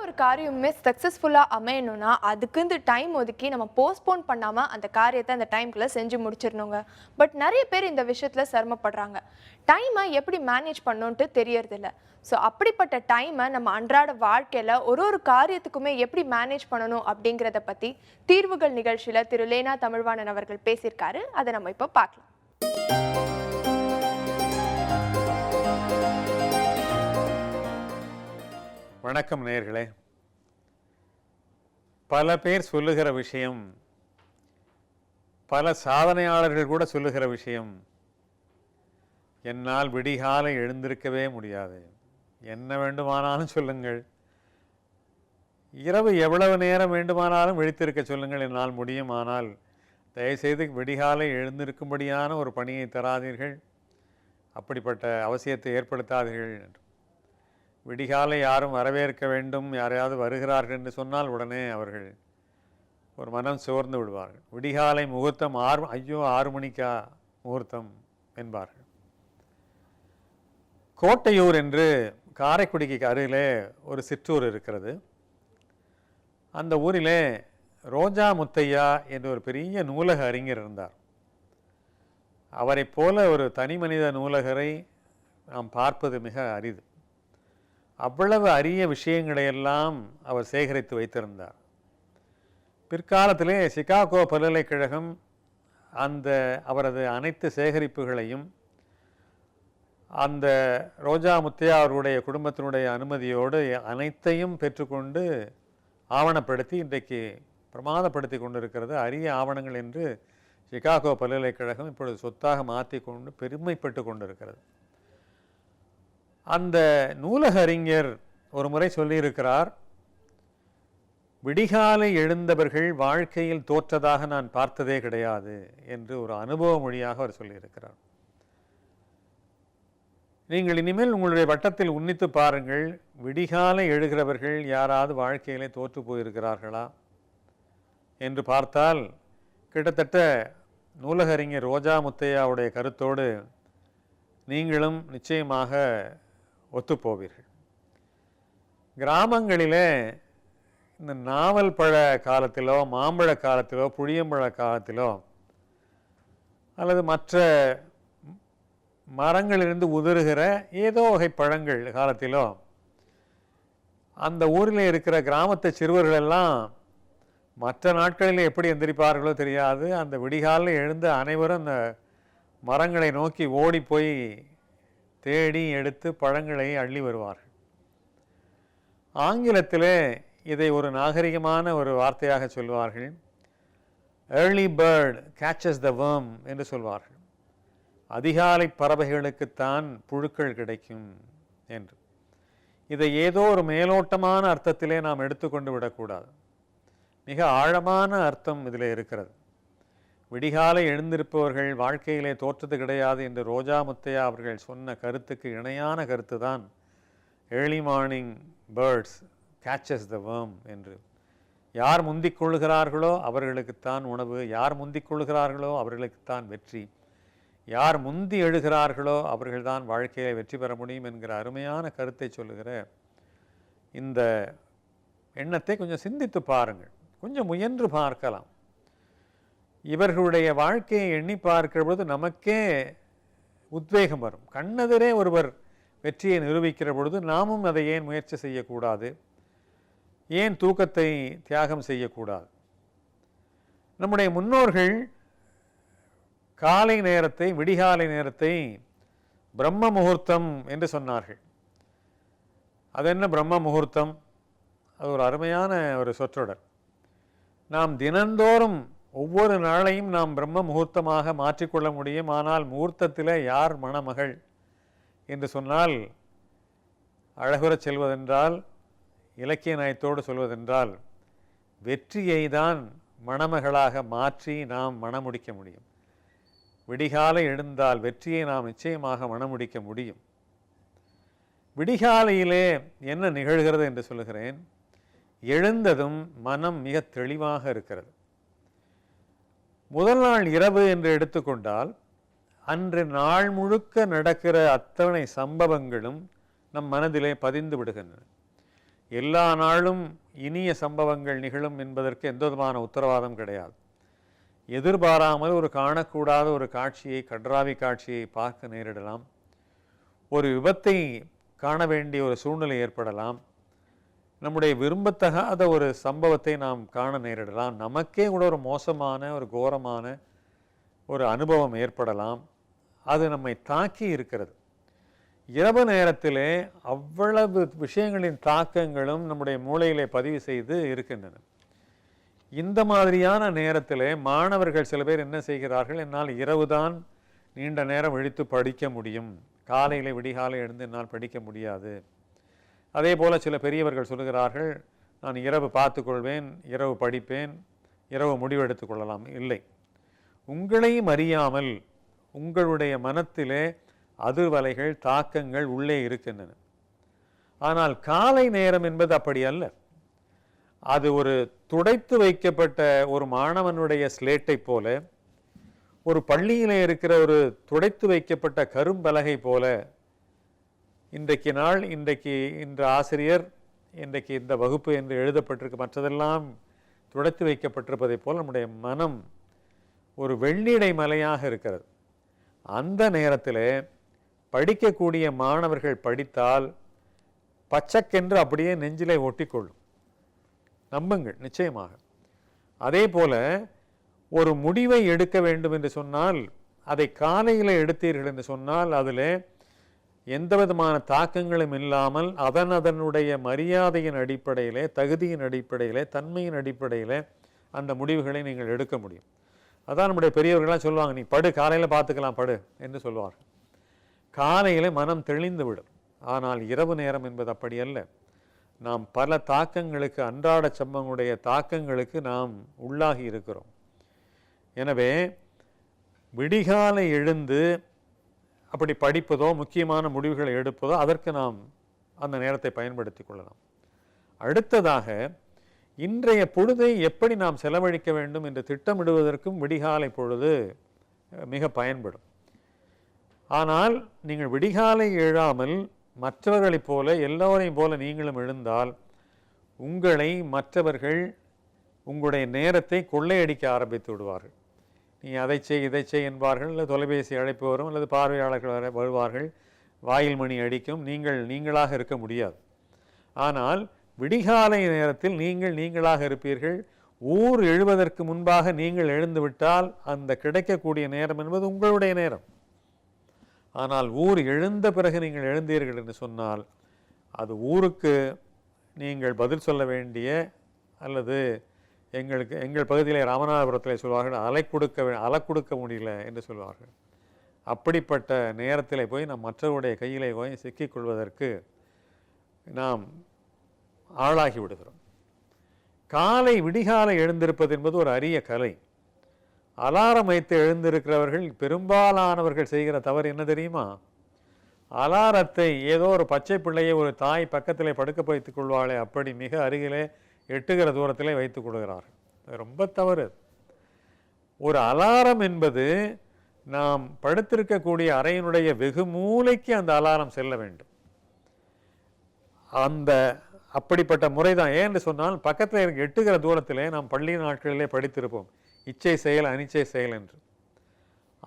ஒரு காரியமுமே சக்ஸஸ்ஃபுல்லாக அமையணும்னா அதுக்கு டைம் ஒதுக்கி நம்ம போஸ்ட்போன் பண்ணாமல் அந்த காரியத்தை அந்த டைம்குள்ளே செஞ்சு முடிச்சிடணுங்க. பட் நிறைய பேர் இந்த விஷயத்தில் சிரமப்படுறாங்க. டைமை எப்படி மேனேஜ் பண்ணணுன்ட்டு தெரியறதில்ல. ஸோ அப்படிப்பட்ட டைமை நம்ம அன்றாட வாழ்க்கையில் ஒரு காரியத்துக்குமே எப்படி மேனேஜ் பண்ணணும் அப்படிங்கிறத பற்றி தீர்வுகள் நிகழ்ச்சியில் திரு லேனா தமிழ்வாணன் அவர்கள் பேசியிருக்காரு. அதை நம்ம இப்போ பார்க்கலாம். வணக்கம் நேயர்களே. பல பேர் சொல்லுகிற விஷயம், பல சாதனையாளர்கள் கூட சொல்லுகிற விஷயம், என்னால் விடிகாலை எழுந்திருக்கவே முடியாது. என்ன வேண்டுமானாலும் சொல்லுங்கள், இரவு எவ்வளவு நேரம் வேண்டுமானாலும் விழித்திருக்க சொல்லுங்கள், என்னால் முடியும். ஆனால் தயவுசெய்து விடிகாலை எழுந்திருக்கும்படியான ஒரு பணியை தராதீர்கள், அப்படிப்பட்ட அவசியத்தை ஏற்படுத்தாதீர்கள் என்று. விடிகாலை யாரும் வரவேற்க வேண்டும், யாரையாவது வருகிறார்கள் என்று சொன்னால் உடனே அவர்கள் ஒரு மனம் சோர்ந்து விடுவார்கள். விடிகாலை முகூர்த்தம் 6 மணிக்கா முகூர்த்தம் என்பார்கள். கோட்டையூர் என்று காரைக்குடிக்கு அருகிலே ஒரு சிற்றூர் இருக்கிறது. அந்த ஊரிலே ரோஜா முத்தையா என்று ஒரு பெரிய நூலக அறிஞர் இருந்தார். அவரை போல ஒரு தனி மனித நூலகரை நாம் பார்ப்பது மிக அரிது. அவ்வளவு அரிய விஷயங்களையெல்லாம் அவர் சேகரித்து வைத்திருந்தார். பிற்காலத்திலே சிகாகோ பல்கலைக்கழகம் அவரது அனைத்து சேகரிப்புகளையும் அந்த ரோஜா முத்தையா அவருடைய குடும்பத்தினுடைய அனுமதியோடு அனைத்தையும் பெற்றுக்கொண்டு ஆவணப்படுத்தி இன்றைக்கு பிரமாதப்படுத்தி கொண்டிருக்கிறது. அரிய ஆவணங்கள் என்று சிகாகோ பல்கலைக்கழகம் இப்பொழுது சொத்தாக மாற்றி கொண்டு பெருமைப்பட்டு கொண்டிருக்கிறது. அந்த நூலக அறிஞர் ஒரு முறை சொல்லியிருக்கிறார், விடிகாலை எழுந்தவர்கள் வாழ்க்கையில் தோற்றதாக நான் பார்த்ததே கிடையாது என்று ஒரு அனுபவ மொழியாக அவர் சொல்லியிருக்கிறார். நீங்கள் இனிமேல் உங்களுடைய வட்டத்தில் உன்னித்து பாருங்கள், விடிகாலை எழுகிறவர்கள் யாராவது வாழ்க்கையிலே தோற்று போயிருக்கிறார்களா என்று பார்த்தால் கிட்டத்தட்ட நூலக அறிஞர் ரோஜா முத்தையாவுடைய கருத்தோடு நீங்களும் நிச்சயமாக ஒத்துப்போவீர்கள். கிராமங்களிலே இந்த நாவல் பழ காலத்திலோ, மாம்பழ காலத்திலோ, புளியம்பழ காலத்திலோ, அல்லது மற்ற மரங்களிலிருந்து உதிர்கிற ஏதோ வகை பழங்கள் காலத்திலோ அந்த ஊரில் இருக்கிற கிராமத்து சிறுவர்கள் எல்லாம் மற்ற நாட்களில் எப்படி எந்திரிப்பார்களோ தெரியாது, அந்த விடிகாலில் எழுந்து அனைவரும் அந்த மரங்களை நோக்கி ஓடி போய் தேடி எடுத்து பழங்களை அள்ளி வருவார்கள். ஆங்கிலத்திலே இதை ஒரு நாகரிகமான ஒரு வார்த்தையாக சொல்வார்கள். ஏர்லி பேர்ட் கேச்சஸ் த worm என்று சொல்வார்கள். அதிகாலை பறவைகளுக்குத்தான் புழுக்கள் கிடைக்கும் என்று. இதை ஏதோ ஒரு மேலோட்டமான அர்த்தத்திலே நாம் எடுத்துக்கொண்டு விடக்கூடாது. மிக ஆழமான அர்த்தம் இதில் இருக்கிறது. விடிகாலை எழுந்திருப்பவர்கள் வாழ்க்கையிலே தோற்றது கிடையாது என்று ரோஜா முத்தையா அவர்கள் சொன்ன கருத்துக்கு இணையான கருத்து தான் ஏர்லி மார்னிங் பேர்ட்ஸ் கேச்சஸ் த worm என்று. யார் முந்திக் கொள்ளுகிறார்களோ அவர்களுக்குத்தான் உணவு, யார் முந்திக் கொள்ளுகிறார்களோ அவர்களுக்குத்தான் வெற்றி, யார் முந்தி எழுகிறார்களோ அவர்கள்தான் வாழ்க்கையை வெற்றி பெற முடியும் என்கிற அருமையான கருத்தை சொல்லுகிற இந்த எண்ணத்தை கொஞ்சம் சிந்தித்து பாருங்கள், கொஞ்சம் முயன்று பார்க்கலாம். இவர்களுடைய வாழ்க்கையை எண்ணி பார்க்கிற பொழுது நமக்கே உத்வேகம் வரும். கண்ணெதிரே ஒருவர் வெற்றியை நிரூபிக்கிற பொழுது நாமும் அதை ஏன் முயற்சி செய்யக்கூடாது, ஏன் தூக்கத்தை தியாகம் செய்யக்கூடாது? நம்முடைய முன்னோர்கள் காலை நேரத்தை, விடிகாலை நேரத்தை பிரம்ம முகூர்த்தம் என்று சொன்னார்கள். அது என்ன பிரம்ம முகூர்த்தம்? அது ஒரு அருமையான ஒரு சொற்றொடர். நாம் தினந்தோறும் ஒவ்வொரு நாளையும் நாம் பிரம்ம முகூர்த்தமாக மாற்றிக்கொள்ள முடியும். ஆனால் முகூர்த்தத்தில் யார் மணமகள் என்று சொன்னால், அழகுறச் செல்வதென்றால், இலக்கிய நயத்தோடு சொல்வதென்றால், வெற்றியை தான் மணமகளாக மாற்றி நாம் மணமுடிக்க முடியும். விடிகாலை எழுந்தால் வெற்றியை நாம் நிச்சயமாக மணமுடிக்க முடியும். விடிகாலையிலே என்ன நிகழ்கிறது என்று சொல்லுகிறேன். எழுந்ததும் மனம் மிக தெளிவாக இருக்கிறது. முதல் நாள் இரவு என்று எடுத்துக்கொண்டால் அன்று நாள் முழுக்க நடக்கிற அத்தனை சம்பவங்களும் நம் மனதிலே பதிந்து விடுகின்றன. எல்லா நாளும் இனிய சம்பவங்கள் நிகழும் என்பதற்கு எந்த விதமான உத்தரவாதம் கிடையாது. எதிர்பாராமல் ஒரு காணக்கூடாத ஒரு காட்சியை, கண்றாவி காட்சியை பார்க்க நேரிடலாம். ஒரு விபத்தை காண வேண்டிய ஒரு சூழ்நிலை ஏற்படலாம். நம்முடைய விரும்பத்தகாத ஒரு சம்பவத்தை நாம் காண நேரிடலாம். நமக்கே கூட ஒரு மோசமான, ஒரு கோரமான ஒரு அனுபவம் ஏற்படலாம். அது நம்மை தாக்கி இருக்கிறது. இரவு நேரத்திலே அவ்வளவு விஷயங்களின் தாக்கங்களும் நம்முடைய மூளையிலே பதிவு செய்து இருக்கின்றன. இந்த மாதிரியான நேரத்திலே மாணவர்கள் சில பேர் என்ன செய்கிறார்கள், என்னால் இரவுதான் நீண்ட நேரம் விழித்து படிக்க முடியும், காலையில் விடிகாலை எழுந்து என்னால் படிக்க முடியாது. அதே போல் சில பெரியவர்கள் சொல்கிறார்கள், நான் இரவு பார்த்துக்கொள்வேன், இரவு படிப்பேன், இரவு முடிவெடுத்து கொள்ளலாம். இல்லை, உங்களையும் அறியாமல் உங்களுடைய மனத்திலே அதிர்வலைகள், தாக்கங்கள் உள்ளே இருக்கின்றன. ஆனால் காலை நேரம் என்பது அப்படி அல்ல. அது ஒரு துடைத்து வைக்கப்பட்ட ஒரு மாணவனுடைய ஸ்லேட்டை போல, ஒரு பள்ளியிலே இருக்கிற ஒரு துடைத்து வைக்கப்பட்ட கரும்பலகை போல, இன்றைக்கு நாள், இன்று ஆசிரியர், இன்றைக்கு இந்த வகுப்பு என்று எழுதப்பட்டிருக்கு, மற்றதெல்லாம் துடைத்து வைக்கப்பட்டிருப்பதை போல் நம்முடைய மனம் ஒரு வெள்ளிடை மலையாக இருக்கிறது. அந்த நேரத்தில் படிக்கக்கூடிய மாணவர்கள் படித்தால் பச்சக்கென்று அப்படியே நெஞ்சிலே ஒட்டிக்கொள்ளும். நம்புங்கள், நிச்சயமாக. அதே போல ஒரு முடிவை எடுக்க வேண்டும் என்று சொன்னால், அதை காலையில் எடுத்தீர்கள் என்று சொன்னால், அதில் எந்த விதமான தாக்கங்களும் இல்லாமல் அதனுடைய மரியாதையின் அடிப்படையிலே, தகுதியின் அடிப்படையிலே, தன்மையின் அடிப்படையிலே அந்த முடிவுகளை நீங்கள் எடுக்க முடியும். அதான் நம்முடைய பெரியவர்களாம் சொல்லுவாங்க, நீ படு, காலையில் பார்த்துக்கலாம், படு என்று சொல்லுவார்கள். காலையில் மனம் தெளிந்து விடும். ஆனால் இரவு நேரம் என்பது அப்படி அல்ல. நாம் பல தாக்கங்களுக்கு, அன்றாட சம்பவங்களுடைய தாக்கங்களுக்கு நாம் உள்ளாகி இருக்கிறோம். எனவே விடிகாலை எழுந்து அப்படி படிப்பதோ, முக்கியமான முடிவுகளை எடுப்பதோ, அதற்கு நாம் அந்த நேரத்தை பயன்படுத்தி கொள்ளலாம். அடுத்ததாக, இன்றைய பொழுதை எப்படி நாம் செலவழிக்க வேண்டும் என்று திட்டமிடுவதற்கும் விடிகாலை பொழுது மிக பயன்படும். ஆனால் நீங்கள் விடிகாலை எழாமல் மற்றவர்களைப் போல, எல்லோரையும் போல நீங்களும் எழுந்தால் உங்களை மற்றவர்கள் உங்களுடைய நேரத்தை கொள்ளையடிக்க ஆரம்பித்து விடுவார்கள். நீ அதை செய், இதை செய் என்பார்கள். அல்லது தொலைபேசி அழைப்பு வரும், அல்லது பார்வையாளர்கள் வருவார்கள், வாயில் மணி அடிக்கும். நீங்களாக இருக்க முடியாது. ஆனால் விடிகாலை நேரத்தில் நீங்களாக இருப்பீர்கள். ஊர் எழுவதற்கு முன்பாக நீங்கள் எழுந்து விட்டால் அந்த கிடைக்கக்கூடிய நேரம் என்பது உங்களுடைய நேரம். ஆனால் ஊர் எழுந்த பிறகு நீங்கள் எழுந்தீர்கள் என்று சொன்னால், அது ஊருக்கு நீங்கள் பதில் சொல்ல வேண்டிய, அல்லது எங்கள் பகுதியிலே, ராமநாதபுரத்தில் சொல்வார்கள், அலை கொடுக்க முடியல என்று சொல்வார்கள். அப்படிப்பட்ட நேரத்தில் போய் நாம் மற்றவருடைய கையிலே போய் சிக்கிக்கொள்வதற்கு நாம் ஆளாகி விடுகிறோம். விடிகாலை எழுந்திருப்பது என்பது ஒரு அரிய கலை. அலாரம் வைத்து எழுந்திருக்கிறவர்கள் பெரும்பாலானவர்கள் செய்கிற தவறு என்ன தெரியுமா? அலாரத்தை ஏதோ ஒரு பச்சை பிள்ளையை ஒரு தாய் பக்கத்திலே படுக்க வைத்துக் கொள்வாளே, அப்படி மிக அருகிலே எட்டுகிற தூரத்திலே வைத்துக் கொள்கிறார்கள். ரொம்ப தவறு. ஒரு அலாரம் என்பது நாம் படுத்திருக்கக்கூடிய அறையினுடைய வெகு மூலைக்கு அந்த அலாரம் செல்ல வேண்டும். அப்படிப்பட்ட முறைதான். ஏன்னு சொன்னால், பக்கத்தில் எட்டுகிற தூரத்திலே நாம் பள்ளி நாட்களிலே படித்திருப்போம், இச்சை செயல் அனிச்சை செயல் என்று.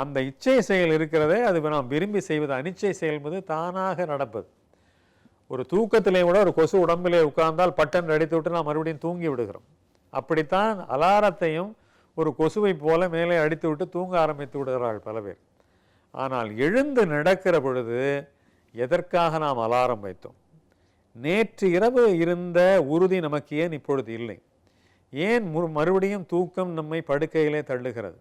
அந்த இச்சை செயல் இருக்கிறதே, அது நாம் விரும்பி செய்வது. அனிச்சை செயல் என்பது தானாக நடப்பது. ஒரு தூக்கத்திலே கூட ஒரு கொசு உடம்பிலே உட்கார்ந்தால் பட்டன் அடித்து விட்டு நாம் மறுபடியும் தூங்கி விடுகிறோம். அப்படித்தான் அலாரத்தையும் ஒரு கொசுவை போல மேலே அடித்து விட்டு தூங்க ஆரம்பித்து விடுகிறார்கள் பல பேர். ஆனால் எழுந்து நடக்கிற பொழுது எதற்காக நாம் அலாரம் வைத்தோம்? நேற்று இரவு இருந்த உறுதி நமக்கு ஏன் இப்பொழுது இல்லை? ஏன் மறுபடியும் தூக்கம் நம்மை படுக்கையிலே தள்ளுகிறது?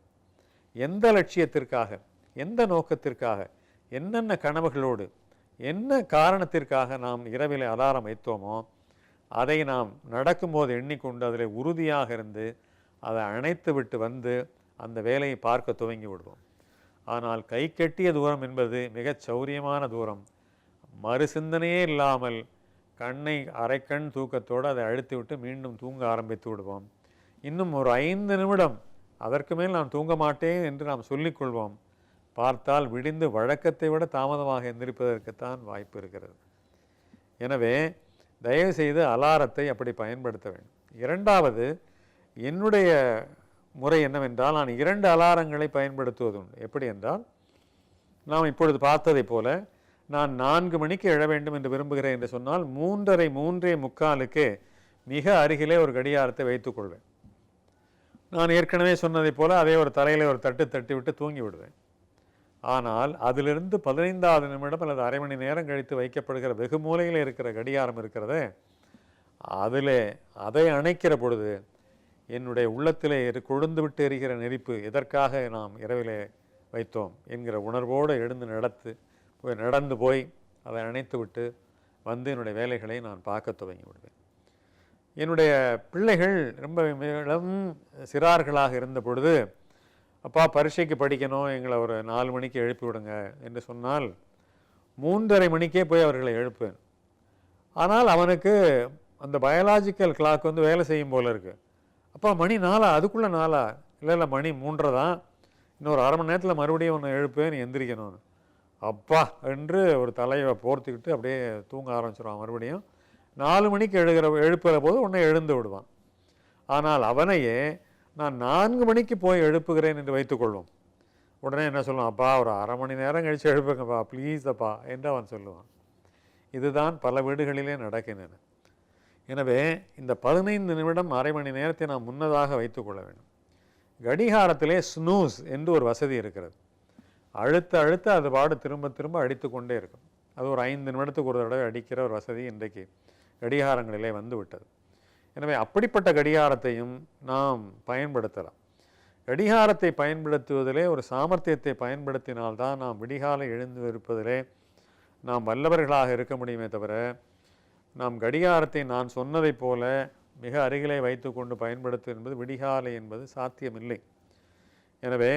எந்த லட்சியத்திற்காக, எந்த நோக்கத்திற்காக, என்னென்ன கனவுகளோடு, என்ன காரணத்திற்காக நாம் இரவிலே அலாரம் வைத்தோமோ அதை நாம் நடக்கும்போது எண்ணிக்கொண்டு அதில் உறுதியாக இருந்து அதை அணைத்து விட்டு வந்து அந்த வேலையை பார்க்க துவங்கி விடுவோம். ஆனால் கை கெட்டிய தூரம் என்பது மிகச் சௌரியமான தூரம். மறு சிந்தனையே இல்லாமல் கண்ணை அரைக்கண் தூக்கத்தோடு அதை அழுத்தி விட்டு மீண்டும் தூங்க ஆரம்பித்து விடுவோம். இன்னும் ஒரு 5 நிமிடம், அதற்கு மேல் நான் தூங்க மாட்டேன் என்று நாம் சொல்லிக்கொள்வோம். பார்த்தால் விடிந்து வழக்கத்தை விட தாமதமாக எந்திரிப்பதற்குத்தான் வாய்ப்பு இருக்கிறது. எனவே தயவு செய்து அலாரத்தை அப்படி பயன்படுத்த வேண்டும். இரண்டாவது, என்னுடைய முறை என்னவென்றால், நான் 2 அலாரங்களை பயன்படுத்துவது உண்டு. எப்படி என்றால், நாம் இப்பொழுது பார்த்ததைப் போல நான் 4 மணிக்கு எழ வேண்டும் என்று விரும்புகிறேன் என்று சொன்னால் 3:30 3:45க்கே மிக அருகிலே ஒரு கடிகாரத்தை வைத்துக்கொள்வேன். நான் ஏற்கனவே சொன்னதைப் போல அதே ஒரு தலையில் ஒரு தட்டு தட்டி விட்டு தூங்கி விடுவேன். ஆனால் அதிலிருந்து 15வது நிமிடம் அல்லது அரை மணி நேரம் கழித்து வைக்கப்படுகிற வெகு மூலையில் இருக்கிற கடிகாரம் இருக்கிறதே, அதை அணைக்கிற பொழுது என்னுடைய உள்ளத்திலே கொழுந்து விட்டு எரிகிற நெருப்பு எதற்காக நாம் இரவிலே வைத்தோம் என்கிற உணர்வோடு நடந்து போய் அதை அணைத்து விட்டு வந்து என்னுடைய வேலைகளை நான் பார்க்க துவங்கி விடுவேன். என்னுடைய பிள்ளைகள் ரொம்ப இளம் சிறார்களாக இருந்த பொழுது, அப்பா பரீட்சைக்கு படிக்கணும், எங்களை ஒரு 4 மணிக்கு எழுப்பி விடுங்க என்று சொன்னால் 3:30 மணிக்கே போய் அவர்களை எழுப்பேன். ஆனால் அவனுக்கு அந்த பயாலாஜிக்கல் கிளாக் வந்து வேலை செய்யும் போல இருக்குது. அப்பா மணி 4 அதுக்குள்ளே 4 இல்லை மணி 3:30 தான், இன்னொரு அரை மணி நேரத்தில் மறுபடியும் ஒன்று எழுப்பேன், நீ எந்திரிக்கணும்னு. அப்பா என்று ஒரு தலையை போர்த்திக்கிட்டு அப்படியே தூங்க ஆரம்பிச்சிடுவான். மறுபடியும் 4 மணிக்கு எழுப்புகிற போது உன்னை எழுந்து விடுவான். ஆனால் அவனையே நான் 4 மணிக்கு போய் எழுப்புகிறேன் என்று வைத்துக்கொள்வோம். உடனே என்ன சொல்லுவான், அப்பா ஒரு அரை மணி நேரம் கழித்து எழுப்புங்கப்பா ப்ளீஸ் அப்பா என்று அவன் சொல்லுவான். இதுதான் பல வீடுகளிலே நடக்கின்றன. எனவே இந்த 15 நிமிடம் அரை மணி நேரத்தை நாம் முன்னதாக வைத்துக்கொள்ள வேண்டும். கடிகாரத்திலே ஸ்னூஸ் என்று ஒரு வசதி இருக்கிறது. அழுத்த அது பாடு திரும்ப திரும்ப அடித்து கொண்டே இருக்கும். அது ஒரு 5 நிமிடத்துக்கு ஒரு தடவை அடிக்கிற ஒரு வசதி இன்றைக்கு கடிகாரங்களிலே வந்து விட்டது. எனவே அப்படிப்பட்ட கடிகாரத்தையும் நாம் பயன்படுத்தலாம். கடிகாரத்தை பயன்படுத்துவதிலே ஒரு சாமர்த்தியத்தை பயன்படுத்தினால்தான் நாம் விடிகாலை எழுந்து இருப்பதிலே நாம் வல்லவர்களாக இருக்க முடியுமே தவிர, நாம் கடிகாரத்தை நான் சொன்னதைப் போல மிக அருகிலே வைத்து கொண்டு பயன்படுத்து என்பது விடிகாலை என்பது சாத்தியமில்லை. எனவே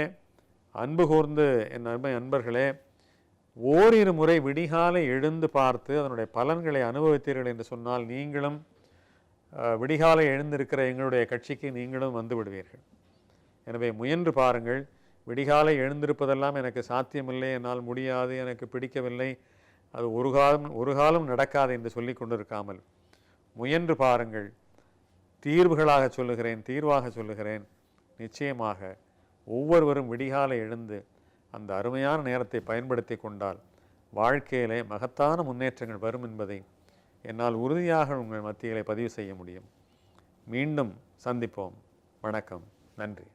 அன்பு கூர்ந்து என் அருமை அன்பர்களே, ஓரிரு முறை விடிகாலை எழுந்து பார்த்து அதனுடைய பலன்களை அனுபவித்தீர்கள் என்று சொன்னால் நீங்களும் விடிகாலை எழுந்திருக்கிற எங்களுடைய கட்சிக்கு நீங்களும் வந்து விடுவீர்கள். எனவே முயன்று பாருங்கள். விடிகாலை எழுந்திருப்பதெல்லாம் எனக்கு சாத்தியமில்லை, என்னால் முடியாது, எனக்கு பிடிக்கவில்லை, அது ஒரு காலம் நடக்காது என்று சொல்லி கொண்டிருக்காமல் முயன்று பாருங்கள். தீர்வாக சொல்லுகிறேன், நிச்சயமாக ஒவ்வொருவரும் விடிகாலை எழுந்து அந்த அருமையான நேரத்தை பயன்படுத்தி கொண்டால் வாழ்க்கையிலே மகத்தான முன்னேற்றங்கள் வரும் என்பதை என்னால் உறுதியாக உங்கள் மத்தியிலே பதிவு செய்ய முடியும். மீண்டும் சந்திப்போம். வணக்கம். நன்றி.